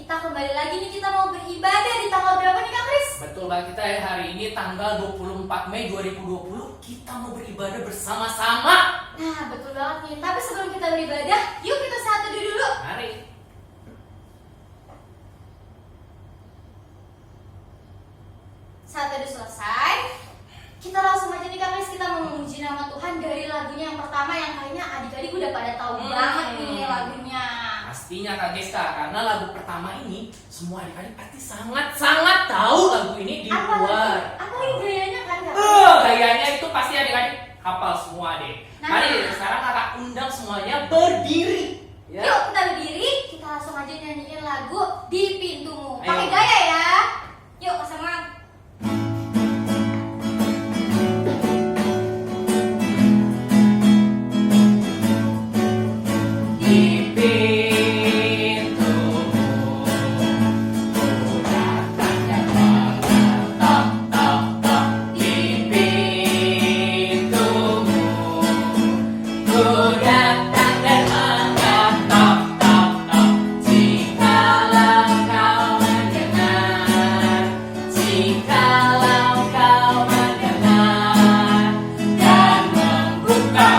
kita kembali lagi nih, kita mau beribadah di tanggal berapa nih Kak Kris? Betul banget, kita hari ini tanggal 24 Mei 2020 kita mau beribadah bersama-sama. Nah betul banget nih, tapi sebelum kita beribadah, yuk kita satu dulu. Mari. Saat teduh selesai, kita langsung aja nih Kak Kris, kita mau memuji nama Tuhan dari lagunya yang pertama yang kayaknya adik-adik udah pada tahu banget nih lagunya. Pastinya Kak Geska, karena lagu pertama ini semua adik-adik pasti sangat-sangat tahu lagu ini di luar. Apalagi gayanya kan Kak? Gayanya itu pasti adik-adik hafal semua deh. Nah. Mari sekarang kakak undang semuanya berdiri. Ya. Yuk kita berdiri, kita langsung aja nyanyiin lagu Di Pintumu. Ayo. Pakai gaya ya. Yuk bersama. Di pintumu ku datang dan mengetok, tok, tok. Di pintumu ku datang dan mengetok, tok, tok. Jikalau kau mendengar, jikalau kau mendengar dan membuka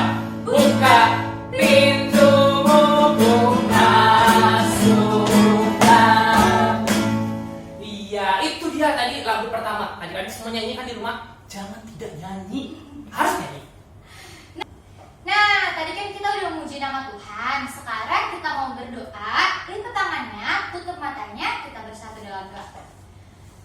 pintumu, ku masukkan. Iya, itu dia tadi lagu pertama. Adik-adik semua nyanyi kan di rumah? Jangan tidak nyanyi, harus nyanyi. Nah, tadi kan kita udah memuji nama Tuhan. Sekarang kita mau berdoa. Lipat tangannya, tutup matanya, kita bersatu dalam doa.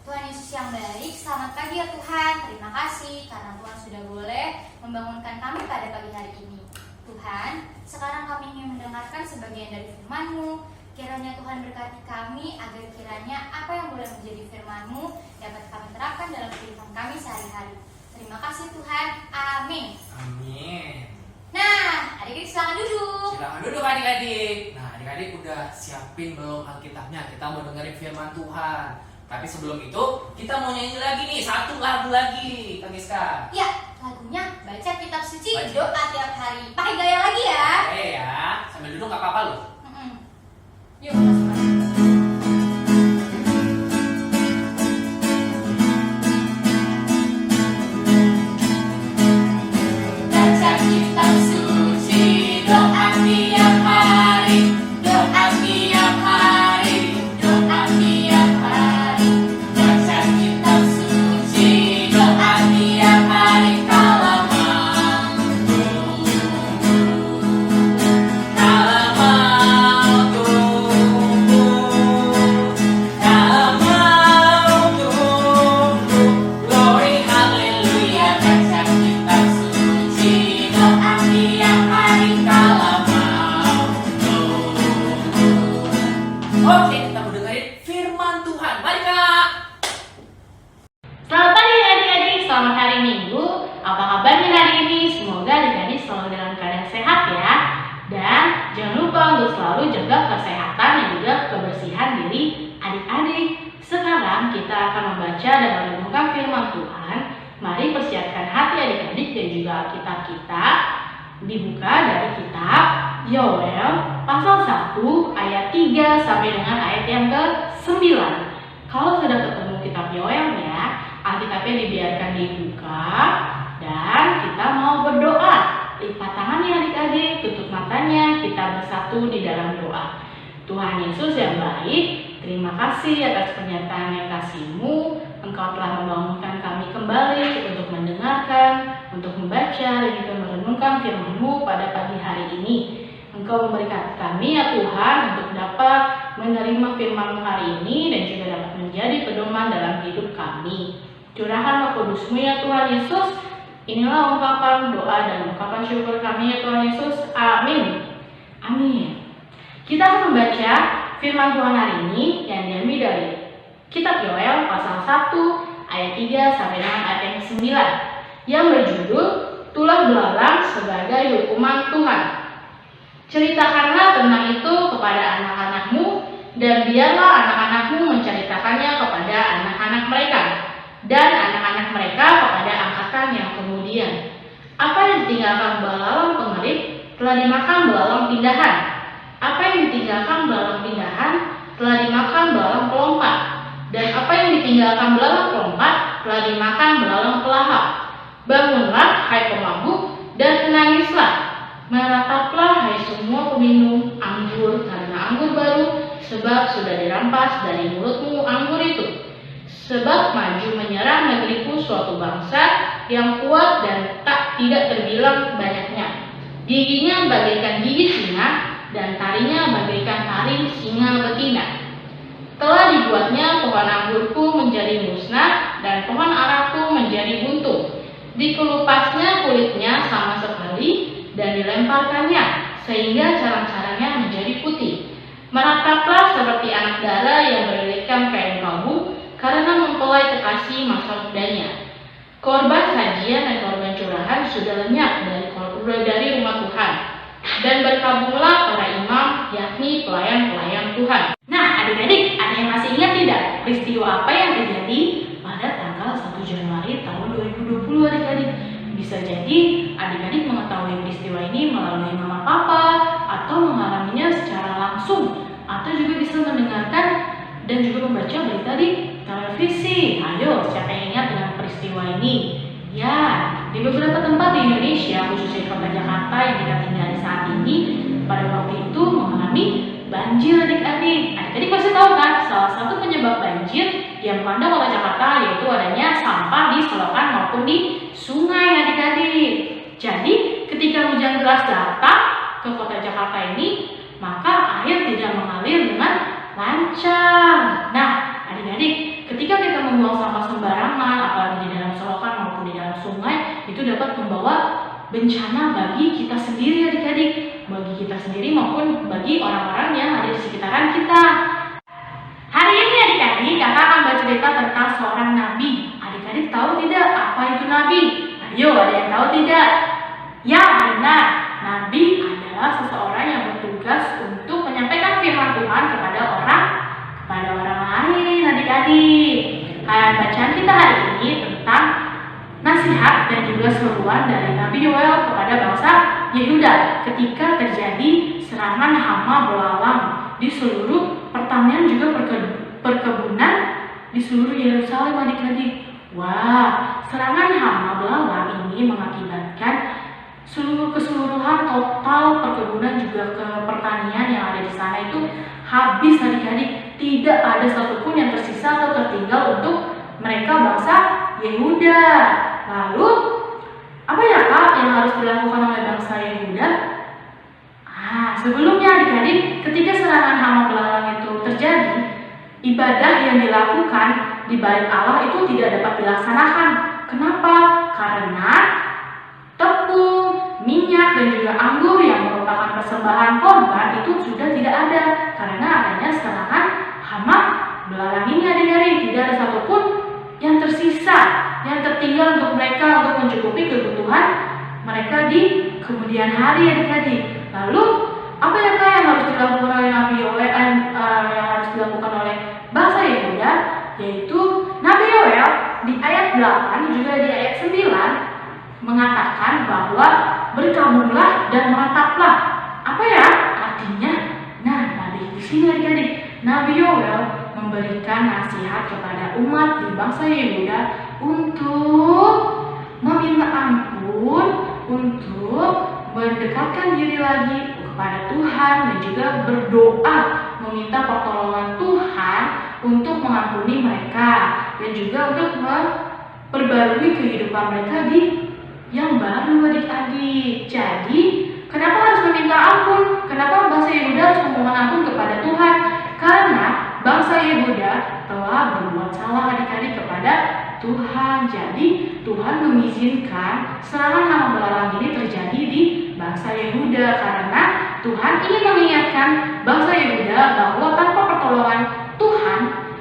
Tuhan Yesus yang baik, selamat pagi ya Tuhan. Terima kasih karena Tuhan sudah boleh membangunkan kami pada pagi hari ini. Tuhan, sekarang kami ingin mendengarkan sebagian dari firman-Mu. Kiranya Tuhan berkati kami agar kiranya apa yang boleh menjadi firman-Mu dapat kami terapkan dalam kehidupan kami sehari-hari. Terima kasih Tuhan. Amin. Amin. Nah, adik-adik silakan duduk. Silakan duduk adik-adik. Nah, adik-adik udah siapin belum Alkitabnya? Kita mau dengerin firman Tuhan. Tapi sebelum itu, kita mau nyanyi lagi nih, satu lagu lagi, Kak Giska. Ya, lagunya baca kitab suci, Baca. doa tiap hari. Pakai gaya lagi ya. Oke ya, sambil duduk gak apa-apa loh. Yuk, masuk. Baca kitab suci, doa tiap hari, doa tiap hari, doa tiap hari. Baca kitab suci, doa tiap hari, kalau mau tunggu, kalau mau tunggu, glory haleluya. Baca kitab suci, doa tiap hari, kalau mau tunggu. Oke, kita mau dengerin firman Tuhan. Mari Kak. Selamat pagi adik-adik, selamat hari Minggu. Apa kabarnya hari ini? Semoga adik-adik selalu dalam keadaan sehat ya. Dan jangan lupa untuk selalu jaga kesehatan dan juga kebersihan diri adik-adik. Sekarang kita akan membaca dan merenungkan firman Tuhan. Mari persiapkan hati adik-adik dan juga Alkitab kita. Dibuka dari kitab Yoel pasal 1 ayat 3 sampai dengan ayat yang ke-9. Kalau sudah ketemu kitab Yoel ya, Alkitabnya dibiarkan dibuka dan kita mau berdoa. Lipat tangannya adik-adik, tutup matanya, kita bersatu di dalam doa. Tuhan Yesus yang baik, terima kasih atas pernyataan yang kasih-Mu. Engkau telah membangunkan kami kembali untuk mendengarkan, untuk membaca dan juga merenungkan firman-Mu pada pagi hari ini. Engkau memberkati kami ya Tuhan untuk dapat menerima firman-Mu hari ini dan juga dapat menjadi pedoman dalam hidup kami. Curahkan Roh Kudus-Mu ya Tuhan Yesus. Inilah ungkapan doa dan ungkapan syukur kami ya Tuhan Yesus. Amin. Amin. Kita akan membaca firman Tuhan hari ini yang diambil dari kitab Yoel pasal 1 ayat 3 sampai dengan ayat yang ke-9 yang berjudul Tulah Belalang sebagai Hukuman Tuhan. Ceritakanlah tentang itu kepada anak-anakmu dan biarlah anak-anakmu menceritakannya kepada anak-anak mereka dan anak-anak mereka kepada angkatan yang kemudian. Apa yang ditinggalkan belalang pengerit telah dimakan belalang pindahan. Apa yang ditinggalkan belalang pindahan telah dimakan belalang pelompat, dan apa yang ditinggalkan belalang pelompat telah dimakan belalang pelahap. Bangunlah, hai pemabuk, dan menangislah. Merataplah, hai semua peminum anggur, karena anggur baru, sebab sudah dirampas dari mulutmu anggur itu. Sebab maju menyerang negeriku suatu bangsa yang kuat dan tidak terbilang banyaknya. Giginya bagaikan gigi singa, dan tarinya bagaikan taring singa betina. Telah dibuatnya pohon anggurku menjadi musnah, dan pohon araku menjadi buntung. Dikelupasnya kulitnya sama sekali, dan dilemparkannya, sehingga carang-carangnya menjadi putih. Merataplah seperti anak dara yang berlilitkan kain kalbu, karena mempelai kekasih masa mudanya. Korban sajian dan korban curahan sudah lenyap dari rumah Tuhan, dan berkabunglah para imam, yakni pelayan-pelayan Tuhan. Nah, adik-adik, ada yang masih ingat tidak peristiwa apa yang terjadi pada tanggal 1 Januari tahun 2020, adik-adik? Bisa jadi adik-adik mengetahui peristiwa ini melalui mama papa, atau mengalaminya secara langsung, atau juga bisa mendengarkan dan juga membaca berita di televisi. Ayo, siapa yang ingat dengan peristiwa ini? Ya, di beberapa tempat di Indonesia, khususnya di kota Jakarta yang kita tinggali saat ini, pada waktu itu mengalami banjir, adik-adik. Adik-adik pasti tahu kan, salah satu penyebab banjir yang melanda kota Jakarta yaitu adanya sampah di selokan maupun di sungai, adik-adik. Jadi, ketika hujan deras datang ke kota Jakarta ini, maka air tidak mengalir dengan lancar. Nah, adik-adik, ketika kita membuang sampah sembarangan, apalagi di dalam selokan maupun di dalam sungai, itu dapat membawa bencana bagi kita sendiri, adik-adik, bagi kita sendiri maupun bagi orang-orang yang ada di sekitaran kita. Hari ini, adik-adik, kakak akan bercerita tentang seorang nabi. Adik-adik tahu tidak apa itu nabi? Ayo, ada yang tahu tidak? Ya, benar. Nabi adalah seseorang yang bertugas untuk menyampaikan firman Tuhan kepada orang lain, adik-adik. Bacaan kita hari ini tentang nasihat dan juga seruan dari Nabi Yoel kepada bangsa Yehuda ketika terjadi serangan hama belalang di seluruh pertanian juga perkebunan di seluruh Yerusalem, adik-adik. Wah, serangan hama belalang ini mengakibatkan keseluruhan total perkebunan juga ke pertanian yang ada di sana itu habis, adik-adik. Tidak ada satupun yang tersisa atau tertinggal untuk mereka bangsa Yehuda. Lalu, apa ya kak yang harus dilakukan oleh bangsa Yehuda? Sebelumnya, adik-adik, ketika serangan hama belalang itu terjadi, ibadah yang dilakukan di bait Allah itu tidak dapat dilaksanakan. Kenapa? Karena tepung, minyak, dan juga anggur yang merupakan persembahan korban itu sudah tidak ada karena adanya serangan hama belalang ini, adik-adik. Tidak ada satupun yang tersisa, yang tertinggal untuk mereka untuk mencukupi kebutuhan mereka di kemudian hari, adik-adik. Lalu, apa ya kak yang harus dilakukan oleh Nabi Yoel, yang harus dilakukan oleh bangsa Yehuda? Yaitu Nabi Yoel di ayat 8 juga di ayat 9 mengatakan bahwa berkabunglah dan merataplah. Apa ya artinya? Nah, di sini, adik-adik, Nabi Yoel memberikan nasihat kepada umat di bangsa Yehuda untuk meminta ampun, untuk mendekatkan diri lagi kepada Tuhan dan juga berdoa meminta pertolongan Tuhan untuk mengampuni mereka dan juga untuk memperbarui kehidupan mereka di yang baru, adik-adik. Jadi, kenapa harus meminta ampun? Kenapa bangsa Yehuda harus memohon ampun kepada Tuhan? Karena bangsa Yehuda telah berbuat salah, adik-adik, kepada Tuhan. Jadi, Tuhan mengizinkan serangan hama belalang ini terjadi di bangsa Yehuda karena Tuhan ingin mengingatkan bangsa Yehuda bahwa tanpa pertolongan Tuhan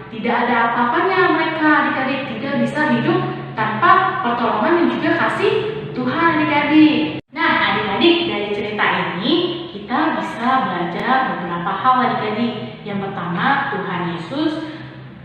tidak ada apa-apanya mereka, adik-adik, tidak bisa hidup tanpa pertolongan dan juga kasih Tuhan, adik-adik. Nah, adik-adik, dari cerita ini kita bisa belajar beberapa hal, adik-adik. Yang pertama, Tuhan Yesus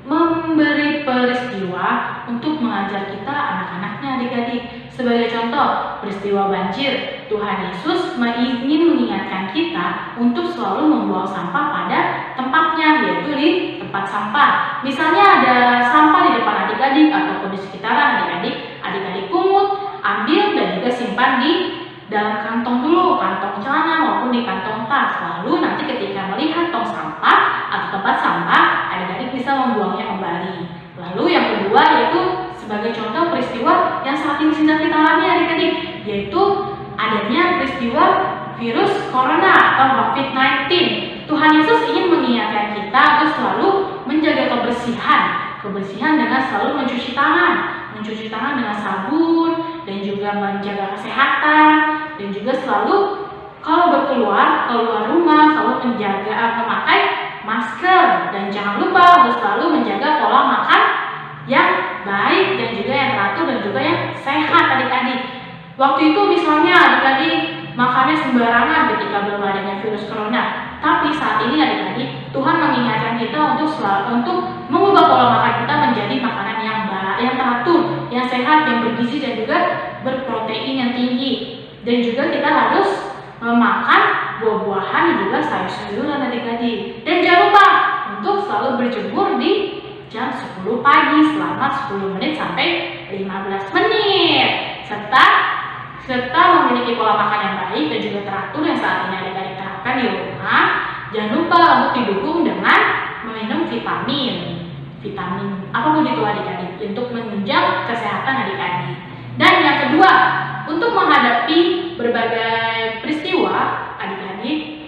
memberi peristiwa untuk mengajar kita anak-anaknya adik-adik. Sebagai contoh, peristiwa banjir, Tuhan Yesus ingin mengingatkan kita untuk selalu membuang sampah pada tempatnya, yaitu di tempat sampah. Misalnya ada sampah di depan adik-adik ataupun di sekitaran adik-adik, adik-adik pungut, ambil dan juga simpan di dalam kantong dulu, kantong celana maupun di kantong tas. Lalu nanti ketika melihat tong sampah atau tempat sampah, adik-adik bisa membuangnya kembali. Lalu yang kedua yaitu sebagai contoh peristiwa yang saat ini sedang kita alami adik-adik, yaitu adanya peristiwa virus corona atau COVID-19. Tuhan Yesus ingin mengingatkan kita untuk selalu menjaga kebersihan dengan selalu mencuci tangan dengan sabun, dan juga menjaga kesehatan, dan juga selalu kalau keluar rumah selalu memakai masker, dan jangan lupa untuk selalu menjaga pola makan yang baik dan juga yang teratur dan juga yang sehat adik-adik. Waktu itu misalnya adik-adik makannya sembarangan ketika belum adanya virus corona, tapi saat ini adik-adik Tuhan mengingatkan kita untuk mengubah pola makan kita menjadi makanan yang baik, yang teratur, yang sehat, yang bergizi dan juga berprotein yang tinggi. Dan juga kita harus memakan buah-buahan dan juga sayur-sayuran adik-adik. Dan jangan lupa untuk selalu berjemur di jam 10 pagi selama 10 menit sampai 15 menit. Serta memiliki pola makan yang baik dan juga teratur yang saat ini adik-adik terapkan di rumah. Jangan lupa untuk didukung dengan meminum vitamin apapun itu adik-adik untuk menunjang kesehatan adik-adik. Dan yang kedua, untuk menghadapi berbagai peristiwa adik-adik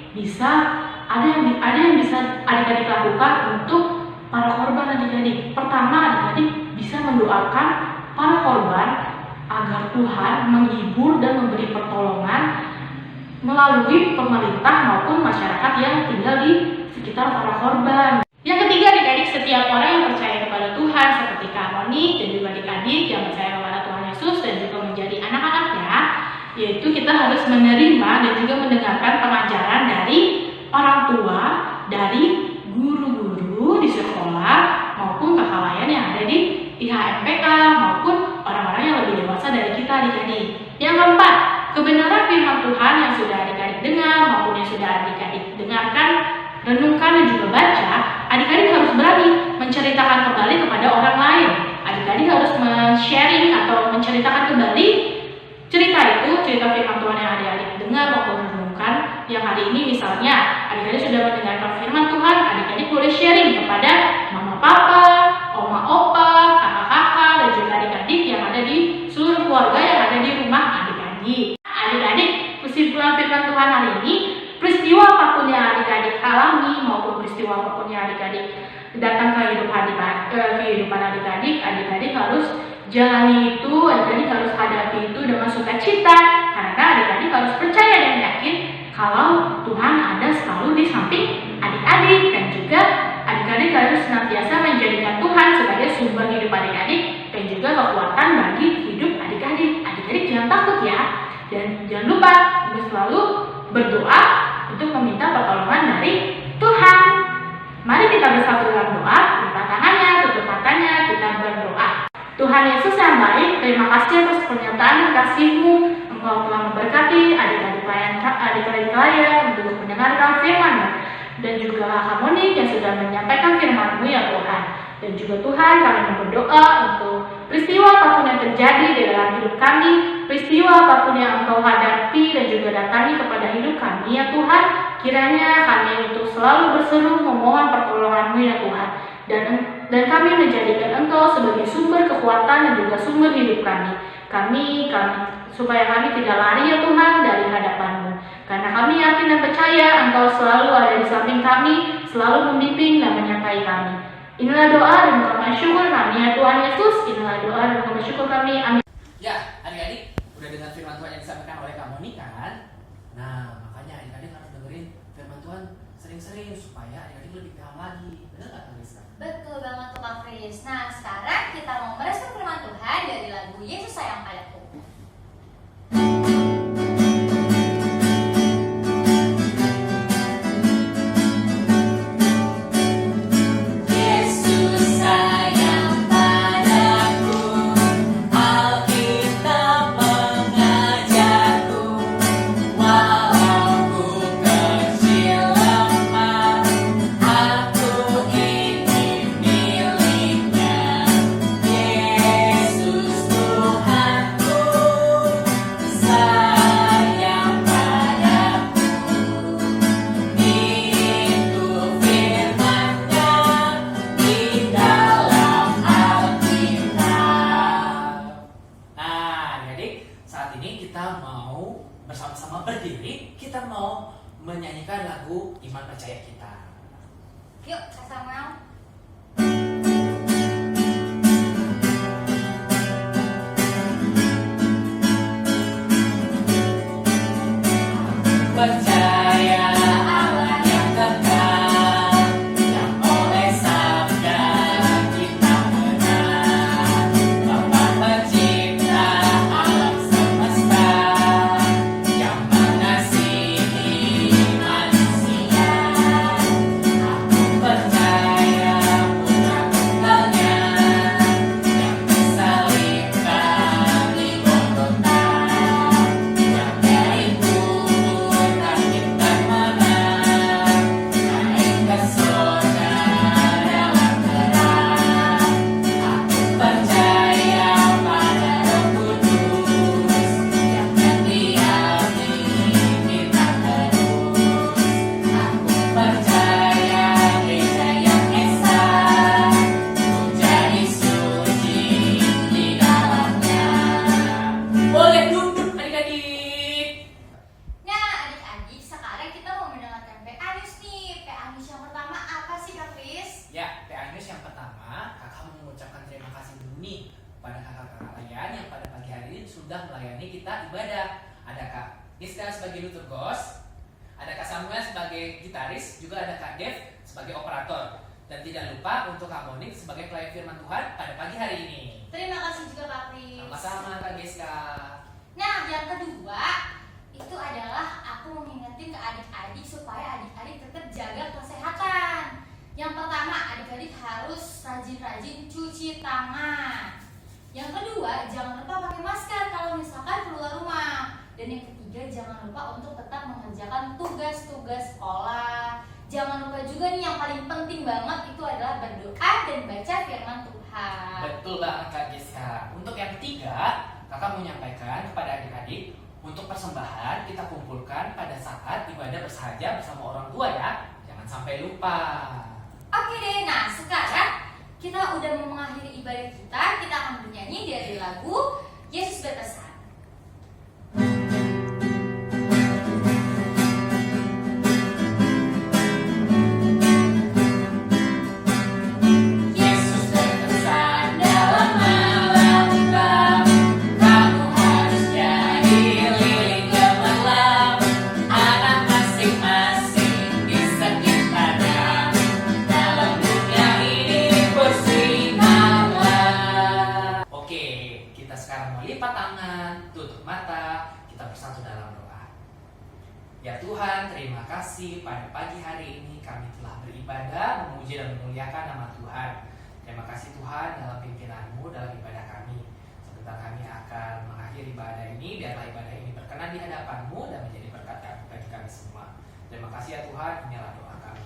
ada yang bisa adik-adik lakukan untuk para korban adik-adik. Pertama, adik-adik bisa mendoakan para korban agar Tuhan menghibur dan memberi pertolongan melalui pemerintah maupun masyarakat yang tinggal di sekitar para korban. Yang ketiga adik-adik, setiap orang yang percaya kepada Tuhan seperti Kak Moni dan juga adik-adik yang percaya kepada Tuhan Yesus dan juga menjadi anak-anaknya, yaitu kita harus menerima dan juga mendengarkan pengajaran dari orang tua, dari guru-guru di sekolah maupun kakak layan yang ada di IHMPK maupun orang-orang yang lebih dewasa dari kita adik-adik. Yang keempat, kebenaran firman Tuhan yang sudah adik-adik dengar maupun yang sudah adik-adik dengarkan, renungkan dan juga baca, adik-adik harus berani menceritakan kembali kepada orang lain. Adik-adik harus men-sharing atau menceritakan kembali cerita firman Tuhan yang adik-adik dengar maupun renungkan. Yang hari ini misalnya adik-adik sudah mendengarkan firman Tuhan, adik-adik boleh sharing kepada mama papa, oma opa, kakak-kakak dan juga adik-adik yang ada di seluruh keluarga yang ada di rumah adik-adik. Adik-adik, kesimpulan firman Tuhan hari ini, peristiwa apapun yang adik-adik alami maupun peristiwa apapun yang adik-adik datang ke kehidupan adik-adik, adik-adik harus jalani itu, adik-adik harus hadapi itu dengan sukacita, karena adik-adik harus percaya dan yakin kalau Tuhan ada selalu di samping adik-adik, dan juga adik-adik harus senantiasa menjadikan Tuhan sebagai sumber hidup adik-adik dan juga kekuatan bagi hidup adik-adik. Adik-adik jangan takut ya, dan jangan lupa untuk selalu berdoa untuk meminta pertolongan dari Tuhan. Mari kita bersatu dalam doa, buka tangannya, tutup matanya, kita berdoa. Tuhan Yesus yang baik, terima kasih atas pernyataan dan kasih-Mu. Engkau telah memberkati adik-adik layan untuk mendengarkan firman-Mu, dan juga Kak Moni yang sudah menyampaikan firman-Mu ya Tuhan. Dan juga Tuhan, kami berdoa untuk peristiwa apapun yang terjadi di dalam hidup kami, peristiwa apapun yang Engkau hadapi dan juga datangi kepada hidup kami ya Tuhan, kiranya kami untuk selalu berseru memohon pertolongan-Mu ya Tuhan, dan kami menjadikan Engkau sebagai sumber kekuatan dan juga sumber hidup kami supaya kami tidak lari ya Tuhan dari hadapan-Mu, karena kami yakin dan percaya Engkau selalu ada di samping kami, selalu membimbing dan menyertai kami. Inilah doa dan ucapan syukur kami ya Tuhan Yesus. Inilah doa dan ucapan syukur kami. Amin. Ya, adik-adik udah dengar firman Tuhan yang disampaikan oleh Kak Moni kan? Nah, makanya adik-adik harus dengerin firman Tuhan sering-sering supaya adik-adik lebih paham lagi. Benar nggak Kak Rizka? Betul banget tuh Kak Fris. Nah, sekarang kita mau merespon firman Tuhan dari lagu Yesus Sayang Padaku. Yesus sayang padaku. mau bersama-sama berdiri, kita mau menyanyikan lagu Iman Percaya Kita. Yuk, Kak Samuel. Percaya Allah yang kekal, yang oleh sabda kita menang. Bapa pencipta alam semesta, yang mengasihi manusia. Aku percaya putra tunggalnya, yang disalibkan di Golgota, yang dari kubur bangkit dan menang, naik ke surga dalam terang. Aku percaya pada Roh Kudus, yang mendiami kita terus. Aku percaya gereja yang esa, menjadi suci di dalamnya. Boleh duduk adik-adik. Nah, adik-adik, sekarang kita mau mendengarkan PA News nih. PA News yang pertama apa sih, Kak Kris? Ya, PA News yang pertama, kakak mau mengucapkan terima kasih dulu nih pada kakak-kakak layan yang pada pagi hari ini sudah melayani kita ibadah. Ada Kak Iska sebagai liturgos, ada Kak Samuel sebagai gitaris, juga ada Kak Dev sebagai operator. Dan tidak lupa untuk Kak Monik sebagai pelayan firman Tuhan pada pagi hari ini. Terima kasih juga, Kak Kris. Sama-sama Kak Iska. Nah, yang kedua itu adalah aku mengingetin ke adik-adik supaya adik-adik tetap jaga kesehatan. Yang pertama, adik-adik harus rajin-rajin cuci tangan. Yang kedua, jangan lupa pakai masker kalau misalkan keluar rumah. Dan yang ketiga, jangan lupa untuk tetap mengerjakan tugas-tugas sekolah. Jangan lupa juga nih yang paling penting banget itu adalah berdoa dan baca firman Tuhan. Betul banget Kak Giska. Untuk yang ketiga, kakak mau menyampaikan kepada adik-adik untuk persembahan kita kumpulkan pada saat ibadah bersahaja bersama orang tua ya. Jangan sampai lupa. Oke deh, nah sekarang kita udah mau mengakhiri ibadah kita. Kita akan bernyanyi dari lagu Yesus Berpesan. Yesus berpesan dalam melangkah, kamu harus jadi lilin gemerlap, anak masing-masing di sekitarnya. Dalam dunia ini bersinarlah. Oke, kita sekarang mau lipat tangan, tutup mata, kita bersatu dalam doa. Ya Tuhan, terima kasih pada pagi hari ini kami telah beribadah, memuji dan memuliakan nama Tuhan. Terima kasih Tuhan dalam pimpinanmu dalam ibadah kami. Sebentar kami akan mengakhiri ibadah ini, biarlah ibadah ini berkenan di hadapanmu dan menjadi berkat bagi kami semua. Terima kasih ya Tuhan, inilah doa kami.